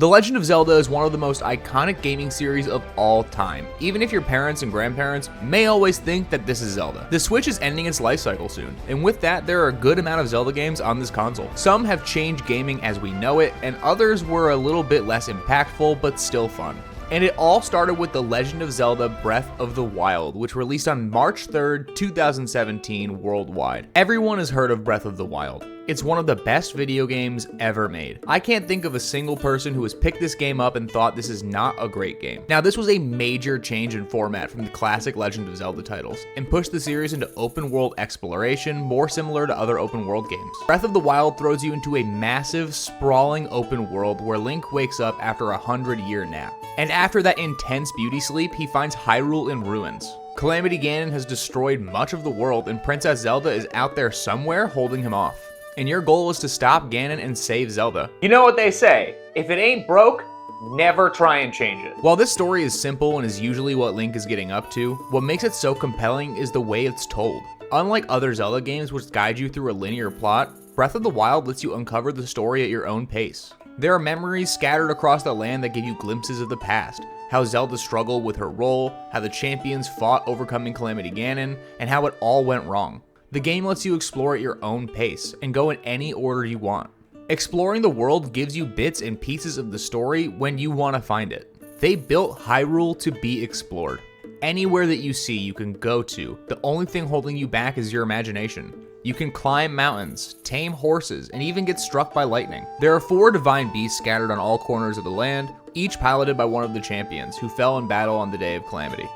The Legend of Zelda is one of the most iconic gaming series of all time, even if your parents and grandparents may always think that this is Zelda. The Switch is ending its life cycle soon, and with that, there are a good amount of Zelda games on this console. Some have changed gaming as we know it, and others were a little bit less impactful, but still fun. And it all started with The Legend of Zelda Breath of the Wild, which released on March 3rd, 2017 worldwide. Everyone has heard of Breath of the Wild. It's one of the best video games ever made. I can't think of a single person who has picked this game up and thought this is not a great game. Now, this was a major change in format from the classic Legend of Zelda titles, and pushed the series into open world exploration more similar to other open world games. Breath of the Wild throws you into a massive, sprawling open world where Link wakes up after a 100-year nap. And after that intense beauty sleep, he finds Hyrule in ruins. Calamity Ganon has destroyed much of the world, and Princess Zelda is out there somewhere holding him off. And your goal is to stop Ganon and save Zelda. You know what they say, if it ain't broke, never try and change it. While this story is simple and is usually what Link is getting up to, what makes it so compelling is the way it's told. Unlike other Zelda games which guide you through a linear plot, Breath of the Wild lets you uncover the story at your own pace. There are memories scattered across the land that give you glimpses of the past, how Zelda struggled with her role, how the champions fought overcoming Calamity Ganon, and how it all went wrong. The game lets you explore at your own pace, and go in any order you want. Exploring the world gives you bits and pieces of the story when you want to find it. They built Hyrule to be explored. Anywhere that you see, you can go to. The only thing holding you back is your imagination. You can climb mountains, tame horses, and even get struck by lightning. There are 4 divine beasts scattered on all corners of the land, each piloted by one of the champions, who fell in battle on the Day of Calamity.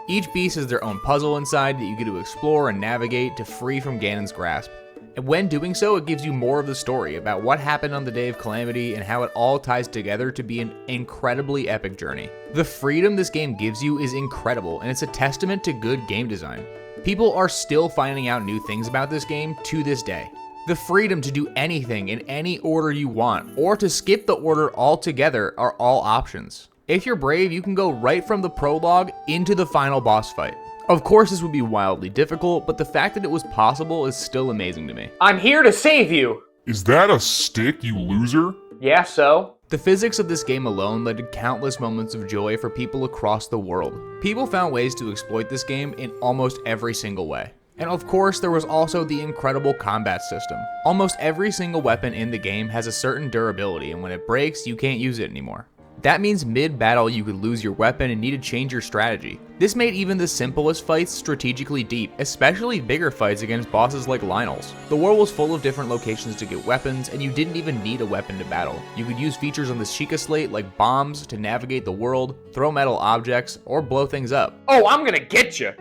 Each beast has their own puzzle inside that you get to explore and navigate to free from Ganon's grasp. And when doing so, it gives you more of the story about what happened on the Day of Calamity and how it all ties together to be an incredibly epic journey. The freedom this game gives you is incredible, and it's a testament to good game design. People are still finding out new things about this game to this day. The freedom to do anything in any order you want, or to skip the order altogether, are all options. If you're brave, you can go right from the prologue into the final boss fight. Of course, this would be wildly difficult, but the fact that it was possible is still amazing to me. I'm here to save you! Is that a stick, you loser? Yeah, so? The physics of this game alone led to countless moments of joy for people across the world. People found ways to exploit this game in almost every single way. And of course, there was also the incredible combat system. Almost every single weapon in the game has a certain durability, and when it breaks, you can't use it anymore. That means mid-battle you could lose your weapon and need to change your strategy. This made even the simplest fights strategically deep, especially bigger fights against bosses like Lynel's. The world was full of different locations to get weapons, and you didn't even need a weapon to battle. You could use features on the Sheikah Slate like bombs to navigate the world, throw metal objects, or blow things up. Oh, I'm gonna get you!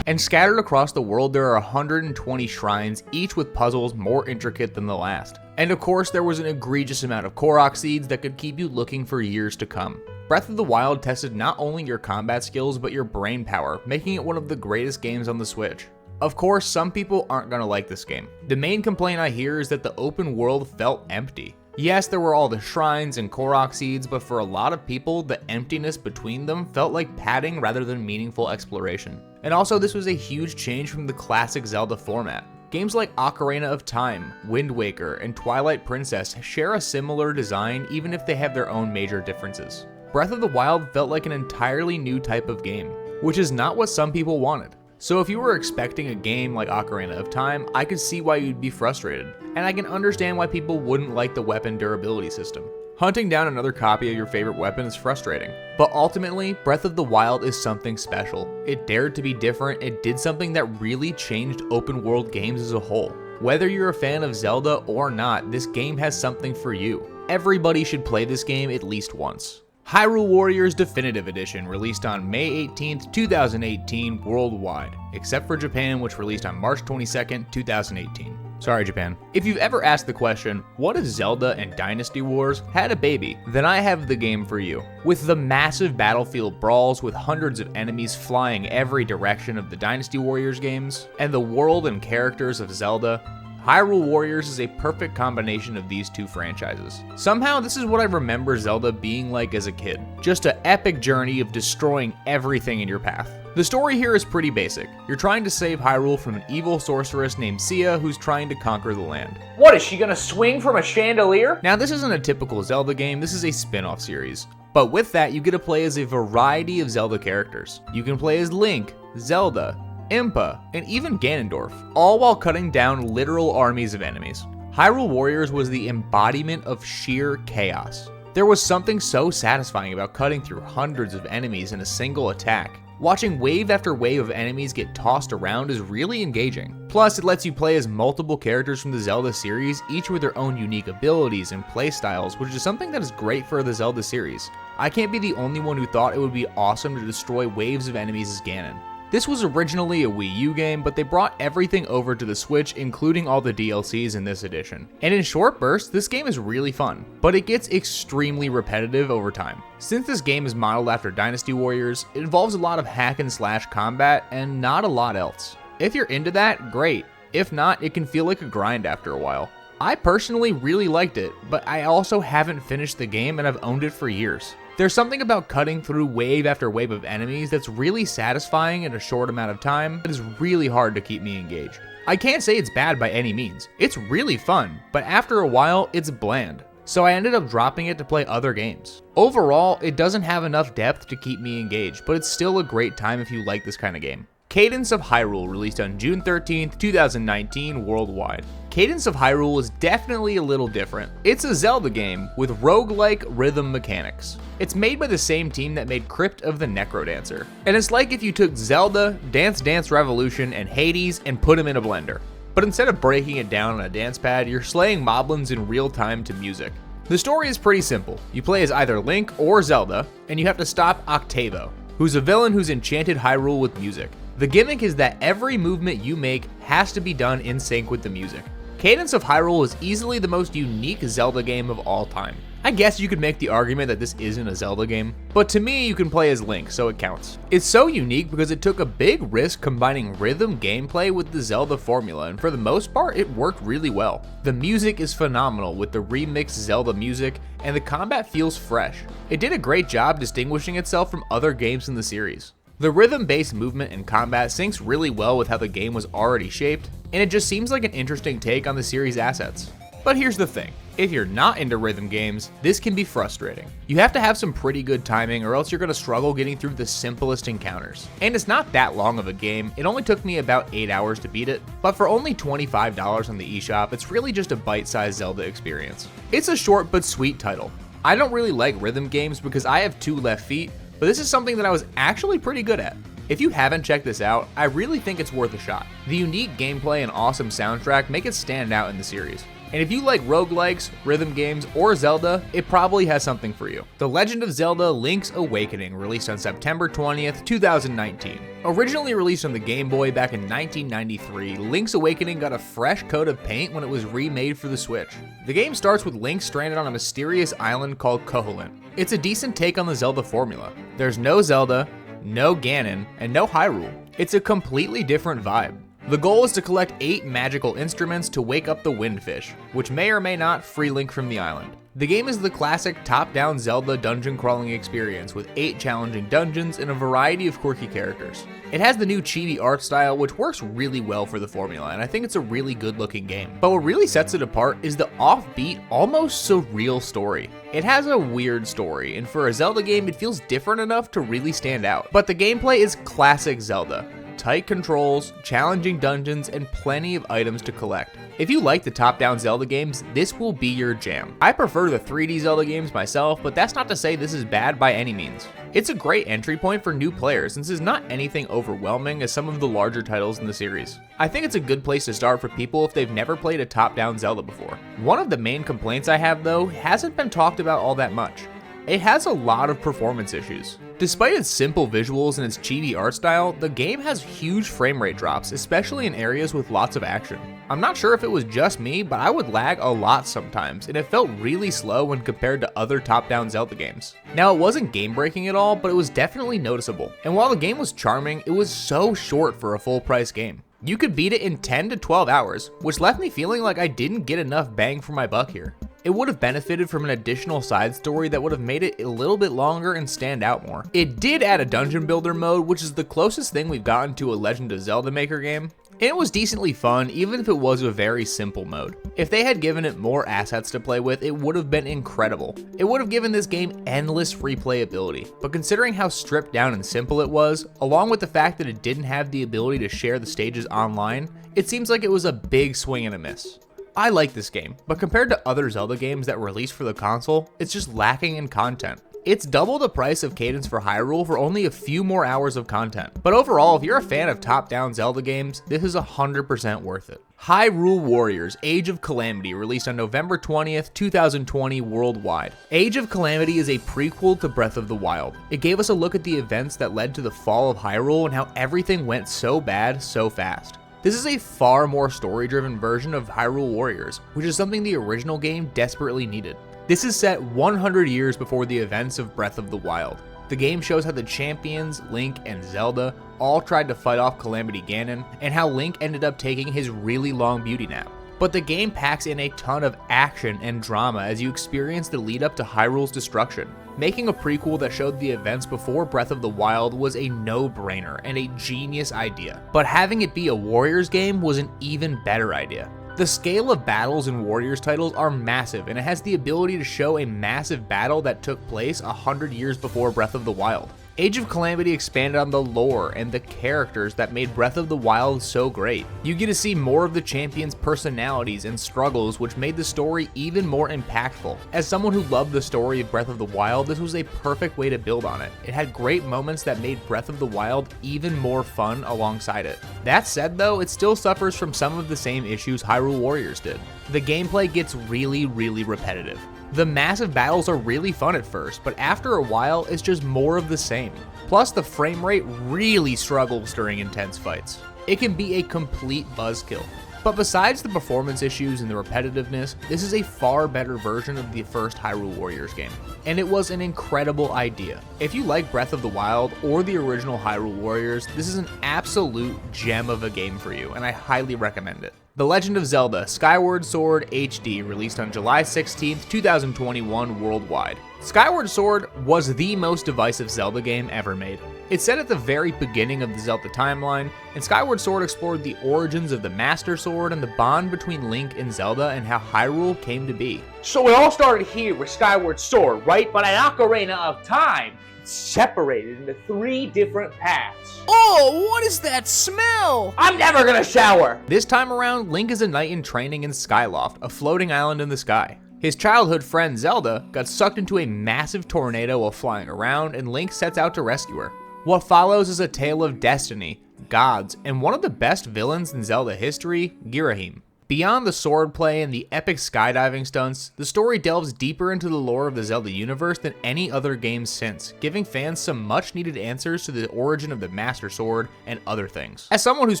And scattered across the world, there are 120 shrines, each with puzzles more intricate than the last. And of course, there was an egregious amount of Korok seeds that could keep you looking for years to come. Breath of the Wild tested not only your combat skills, but your brain power, making it one of the greatest games on the Switch. Of course, some people aren't gonna like this game. The main complaint I hear is that the open world felt empty. Yes, there were all the shrines and Korok seeds, but for a lot of people, the emptiness between them felt like padding rather than meaningful exploration. And also, this was a huge change from the classic Zelda format. Games like Ocarina of Time, Wind Waker, and Twilight Princess share a similar design even if they have their own major differences. Breath of the Wild felt like an entirely new type of game, which is not what some people wanted. So if you were expecting a game like Ocarina of Time, I could see why you'd be frustrated, and I can understand why people wouldn't like the weapon durability system. Hunting down another copy of your favorite weapon is frustrating, but ultimately, Breath of the Wild is something special. It dared to be different, it did something that really changed open world games as a whole. Whether you're a fan of Zelda or not, this game has something for you. Everybody should play this game at least once. Hyrule Warriors Definitive Edition released on May 18th, 2018 worldwide, except for Japan, which released on March 22nd, 2018. Sorry, Japan. If you've ever asked the question, what if Zelda and Dynasty Wars had a baby? Then I have the game for you. With the massive battlefield brawls with hundreds of enemies flying every direction of the Dynasty Warriors games, and the world and characters of Zelda, Hyrule Warriors is a perfect combination of these two franchises. Somehow, this is what I remember Zelda being like as a kid. Just an epic journey of destroying everything in your path. The story here is pretty basic. You're trying to save Hyrule from an evil sorceress named Sia who's trying to conquer the land. What, is she gonna swing from a chandelier? Now this isn't a typical Zelda game, this is a spin-off series. But with that, you get to play as a variety of Zelda characters. You can play as Link, Zelda, Impa, and even Ganondorf, all while cutting down literal armies of enemies. Hyrule Warriors was the embodiment of sheer chaos. There was something so satisfying about cutting through hundreds of enemies in a single attack. Watching wave after wave of enemies get tossed around is really engaging. Plus, it lets you play as multiple characters from the Zelda series, each with their own unique abilities and playstyles, which is something that is great for the Zelda series. I can't be the only one who thought it would be awesome to destroy waves of enemies as Ganon. This was originally a Wii U game, but they brought everything over to the Switch, including all the DLCs in this edition. And in short bursts, this game is really fun, but it gets extremely repetitive over time. Since this game is modeled after Dynasty Warriors, it involves a lot of hack and slash combat and not a lot else. If you're into that, great. If not, it can feel like a grind after a while. I personally really liked it, but I also haven't finished the game and I've owned it for years. There's something about cutting through wave after wave of enemies that's really satisfying in a short amount of time that is really hard to keep me engaged. I can't say it's bad by any means. It's really fun, but after a while, it's bland. So I ended up dropping it to play other games. Overall, it doesn't have enough depth to keep me engaged, but it's still a great time if you like this kind of game. Cadence of Hyrule released on June 13th, 2019 worldwide. Cadence of Hyrule is definitely a little different. It's a Zelda game with roguelike rhythm mechanics. It's made by the same team that made Crypt of the NecroDancer. And it's like if you took Zelda, Dance Dance Revolution, and Hades and put them in a blender. But instead of breaking it down on a dance pad, you're slaying moblins in real time to music. The story is pretty simple. You play as either Link or Zelda, and you have to stop Octavo, who's a villain who's enchanted Hyrule with music. The gimmick is that every movement you make has to be done in sync with the music. Cadence of Hyrule is easily the most unique Zelda game of all time. I guess you could make the argument that this isn't a Zelda game, but to me you can play as Link, so it counts. It's so unique because it took a big risk combining rhythm gameplay with the Zelda formula, and for the most part it worked really well. The music is phenomenal with the remixed Zelda music, and the combat feels fresh. It did a great job distinguishing itself from other games in the series. The rhythm-based movement and combat syncs really well with how the game was already shaped, and it just seems like an interesting take on the series' assets. But here's the thing, if you're not into rhythm games, this can be frustrating. You have to have some pretty good timing or else you're going to struggle getting through the simplest encounters. And it's not that long of a game, it only took me about 8 hours to beat it, but for only $25 on the eShop, it's really just a bite-sized Zelda experience. It's a short but sweet title. I don't really like rhythm games because I have 2 left feet, but this is something that I was actually pretty good at. If you haven't checked this out, I really think it's worth a shot. The unique gameplay and awesome soundtrack make it stand out in the series. And if you like roguelikes, rhythm games, or Zelda, it probably has something for you. The Legend of Zelda Link's Awakening released on September 20th, 2019. Originally released on the Game Boy back in 1993, Link's Awakening got a fresh coat of paint when it was remade for the Switch. The game starts with Link stranded on a mysterious island called Koholint. It's a decent take on the Zelda formula. There's no Zelda, no Ganon, and no Hyrule. It's a completely different vibe. The goal is to collect 8 magical instruments to wake up the Windfish, which may or may not free Link from the island. The game is the classic top-down Zelda dungeon crawling experience with 8 challenging dungeons and a variety of quirky characters. It has the new chibi art style, which works really well for the formula, and I think it's a really good-looking game. But what really sets it apart is the offbeat, almost surreal story. It has a weird story, and for a Zelda game, it feels different enough to really stand out. But the gameplay is classic Zelda. Tight controls, challenging dungeons, and plenty of items to collect. If you like the top-down Zelda games, this will be your jam. I prefer the 3D Zelda games myself, but that's not to say this is bad by any means. It's a great entry point for new players since it's not anything overwhelming as some of the larger titles in the series. I think it's a good place to start for people if they've never played a top-down Zelda before. One of the main complaints I have though hasn't been talked about all that much. It has a lot of performance issues. Despite its simple visuals and its chibi art style, the game has huge frame rate drops, especially in areas with lots of action. I'm not sure if it was just me, but I would lag a lot sometimes, and it felt really slow when compared to other top-down Zelda games. Now, it wasn't game-breaking at all, but it was definitely noticeable. And while the game was charming, it was so short for a full-price game. You could beat it in 10 to 12 hours, which left me feeling like I didn't get enough bang for my buck here. It would have benefited from an additional side story that would have made it a little bit longer and stand out more. It did add a dungeon builder mode, which is the closest thing we've gotten to a Legend of Zelda Maker game. And it was decently fun, even if it was a very simple mode. If they had given it more assets to play with, it would have been incredible. It would have given this game endless replayability. But considering how stripped down and simple it was, along with the fact that it didn't have the ability to share the stages online, it seems like it was a big swing and a miss. I like this game, but compared to other Zelda games that released for the console, it's just lacking in content. It's double the price of Cadence for Hyrule for only a few more hours of content. But overall, if you're a fan of top-down Zelda games, this is 100% worth it. Hyrule Warriors Age of Calamity released on November 20th, 2020 worldwide. Age of Calamity is a prequel to Breath of the Wild. It gave us a look at the events that led to the fall of Hyrule and how everything went so bad so fast. This is a far more story-driven version of Hyrule Warriors, which is something the original game desperately needed. This is set 100 years before the events of Breath of the Wild. The game shows how the champions, Link and Zelda, all tried to fight off Calamity Ganon, and how Link ended up taking his really long beauty nap. But the game packs in a ton of action and drama as you experience the lead up to Hyrule's destruction. Making a prequel that showed the events before Breath of the Wild was a no-brainer and a genius idea. But having it be a Warriors game was an even better idea. The scale of battles in Warriors titles are massive, and it has the ability to show a massive battle that took place 100 years before Breath of the Wild. Age of Calamity expanded on the lore and the characters that made Breath of the Wild so great. You get to see more of the champions' personalities and struggles, which made the story even more impactful. As someone who loved the story of Breath of the Wild, this was a perfect way to build on it. It had great moments that made Breath of the Wild even more fun alongside it. That said though, it still suffers from some of the same issues Hyrule Warriors did. The gameplay gets really repetitive. The massive battles are really fun at first, but after a while, it's just more of the same. Plus, the frame rate really struggles during intense fights. It can be a complete buzzkill. But besides the performance issues and the repetitiveness, this is a far better version of the first Hyrule Warriors game. And it was an incredible idea. If you like Breath of the Wild or the original Hyrule Warriors, this is an absolute gem of a game for you, and I highly recommend it. The Legend of Zelda Skyward Sword HD released on July 16th, 2021 worldwide. Skyward Sword was the most divisive Zelda game ever made. It's set at the very beginning of the Zelda timeline, and Skyward Sword explored the origins of the Master Sword and the bond between Link and Zelda and how Hyrule came to be. So it all started here with Skyward Sword, right? But at Ocarina of Time, it's separated into 3 different paths. Oh, what is that smell? I'm never gonna shower! This time around, Link is a knight in training in Skyloft, a floating island in the sky. His childhood friend Zelda got sucked into a massive tornado while flying around, and Link sets out to rescue her. What follows is a tale of destiny, gods, and one of the best villains in Zelda history, Girahim. Beyond the swordplay and the epic skydiving stunts, the story delves deeper into the lore of the Zelda universe than any other game since, giving fans some much needed answers to the origin of the Master Sword and other things. As someone who's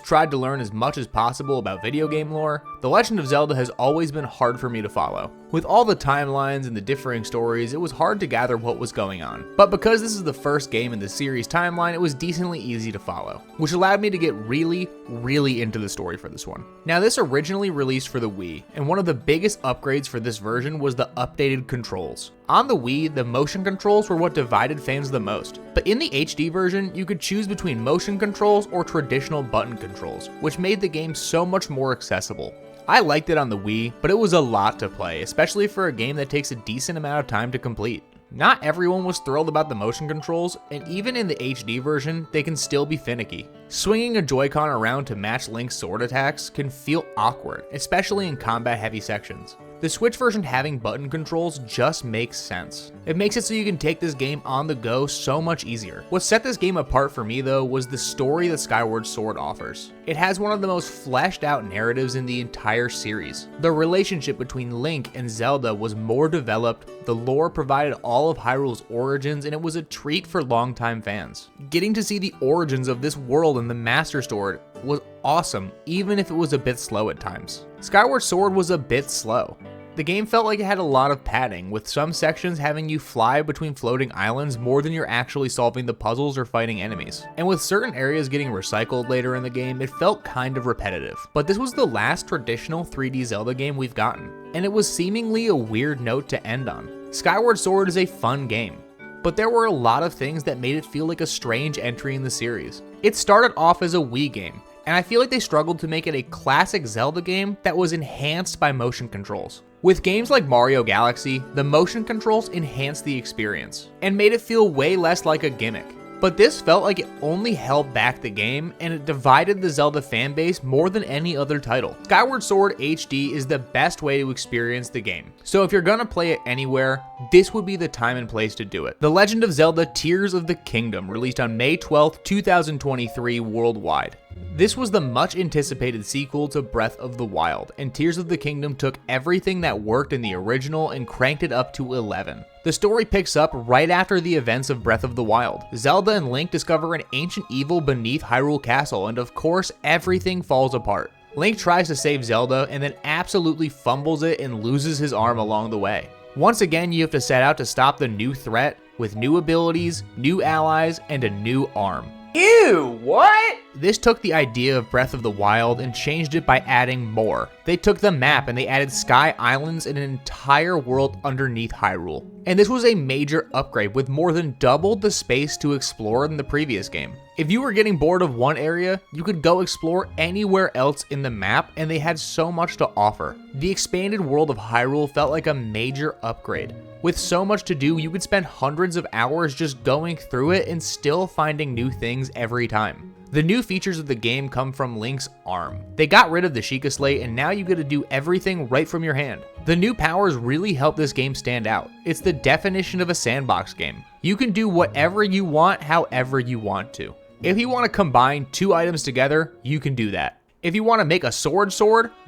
tried to learn as much as possible about video game lore, The Legend of Zelda has always been hard for me to follow. With all the timelines and the differing stories, it was hard to gather what was going on. But because this is the first game in the series timeline, it was decently easy to follow, which allowed me to get really into the story for this one. Now, this originally released for the Wii, and one of the biggest upgrades for this version was the updated controls. On the Wii, the motion controls were what divided fans the most, but in the HD version, you could choose between motion controls or traditional button controls, which made the game so much more accessible. I liked it on the Wii, but it was a lot to play, especially for a game that takes a decent amount of time to complete. Not everyone was thrilled about the motion controls, and even in the HD version, they can still be finicky. Swinging a Joy-Con around to match Link's sword attacks can feel awkward, especially in combat-heavy sections. The Switch version having button controls just makes sense. It makes it so you can take this game on the go so much easier. What set this game apart for me though was the story that Skyward Sword offers. It has one of the most fleshed out narratives in the entire series. The relationship between Link and Zelda was more developed, the lore provided all of Hyrule's origins, and it was a treat for longtime fans. Getting to see the origins of this world in the Master Sword was awesome, even if it was a bit slow at times. Skyward Sword was a bit slow. The game felt like it had a lot of padding, with some sections having you fly between floating islands more than you're actually solving the puzzles or fighting enemies. And with certain areas getting recycled later in the game, it felt kind of repetitive. But this was the last traditional 3D Zelda game we've gotten. and it was seemingly a weird note to end on. Skyward Sword is a fun game, but there were a lot of things that made it feel like a strange entry in the series. It started off as a Wii game, and I feel like they struggled to make it a classic Zelda game that was enhanced by motion controls. With games like Mario Galaxy, the motion controls enhanced the experience and made it feel way less like a gimmick. But this felt like it only held back the game, and it divided the Zelda fanbase more than any other title. Skyward Sword HD is the best way to experience the game, so if you're gonna play it anywhere, this would be the time and place to do it. The Legend of Zelda Tears of the Kingdom released on May 12th, 2023 worldwide. This was the much anticipated sequel to Breath of the Wild, and Tears of the Kingdom took everything that worked in the original and cranked it up to 11. The story picks up right after the events of Breath of the Wild. Zelda and Link discover an ancient evil beneath Hyrule Castle, and of course, everything falls apart. Link tries to save Zelda and then absolutely fumbles it and loses his arm along the way. Once again, you have to set out to stop the new threat with new abilities, new allies, and a new arm. Ew, what? This took the idea of Breath of the Wild and changed it by adding more. They took the map and they added Sky Islands and an entire world underneath Hyrule. And this was a major upgrade with more than double the space to explore than the previous game. If you were getting bored of one area, you could go explore anywhere else in the map, and they had so much to offer. The expanded world of Hyrule felt like a major upgrade. With so much to do, you could spend hundreds of hours just going through it and still finding new things every time. The new features of the game come from Link's arm. They got rid of the Sheikah Slate, and now you get to do everything right from your hand. The new powers really help this game stand out. It's the definition of a sandbox game. You can do whatever you want, however you want to. If you want to combine two items together, you can do that. If you want to make a sword,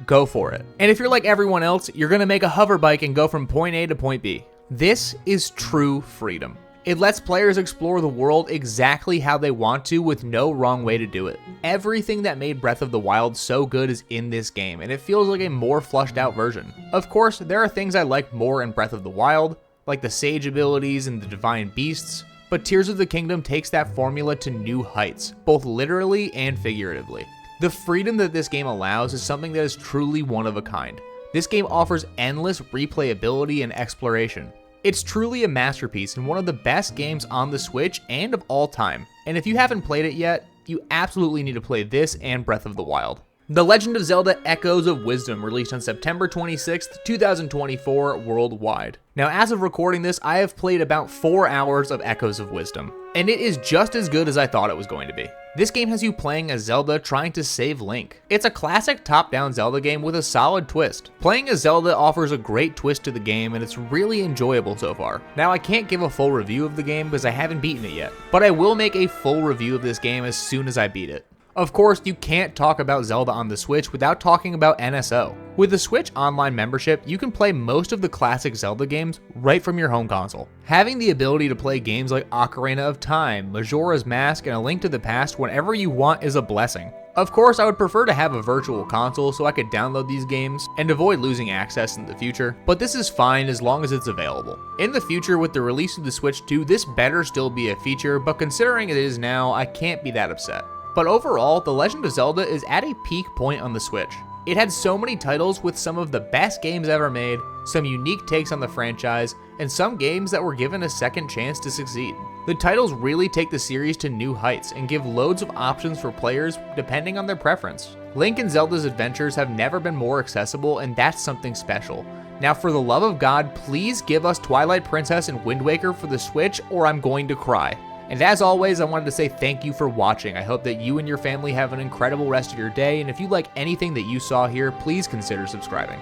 go for it. And if you're like everyone else, you're going to make a hover bike and go from point A to point B. This is true freedom. It lets players explore the world exactly how they want to with no wrong way to do it. Everything that made Breath of the Wild so good is in this game, and it feels like a more fleshed out version. Of course, there are things I like more in Breath of the Wild, like the Sage abilities and the Divine Beasts, but Tears of the Kingdom takes that formula to new heights, both literally and figuratively. The freedom that this game allows is something that is truly one of a kind. This game offers endless replayability and exploration. It's truly a masterpiece and one of the best games on the Switch and of all time. And if you haven't played it yet, you absolutely need to play this and Breath of the Wild. The Legend of Zelda Echoes of Wisdom released on September 26th, 2024 worldwide. Now, as of recording this, I have played about 4 hours of Echoes of Wisdom, and it is just as good as I thought it was going to be. This game has you playing as Zelda trying to save Link. It's a classic top-down Zelda game with a solid twist. Playing as Zelda offers a great twist to the game, and it's really enjoyable so far. Now, I can't give a full review of the game because I haven't beaten it yet, but I will make a full review of this game as soon as I beat it. Of course, you can't talk about Zelda on the Switch without talking about NSO. With the Switch Online membership, you can play most of the classic Zelda games right from your home console. Having the ability to play games like Ocarina of Time, Majora's Mask, and A Link to the Past whenever you want is a blessing. Of course, I would prefer to have a virtual console so I could download these games and avoid losing access in the future, but this is fine as long as it's available. In the future, with the release of the Switch 2, this better still be a feature, but considering it is now, I can't be that upset. But overall, The Legend of Zelda is at a peak point on the Switch. It had so many titles with some of the best games ever made, some unique takes on the franchise, and some games that were given a second chance to succeed. The titles really take the series to new heights and give loads of options for players depending on their preference. Link and Zelda's adventures have never been more accessible, and that's something special. Now, for the love of God, please give us Twilight Princess and Wind Waker for the Switch, or I'm going to cry. And as always, I wanted to say thank you for watching. I hope that you and your family have an incredible rest of your day, and if you like anything that you saw here, please consider subscribing.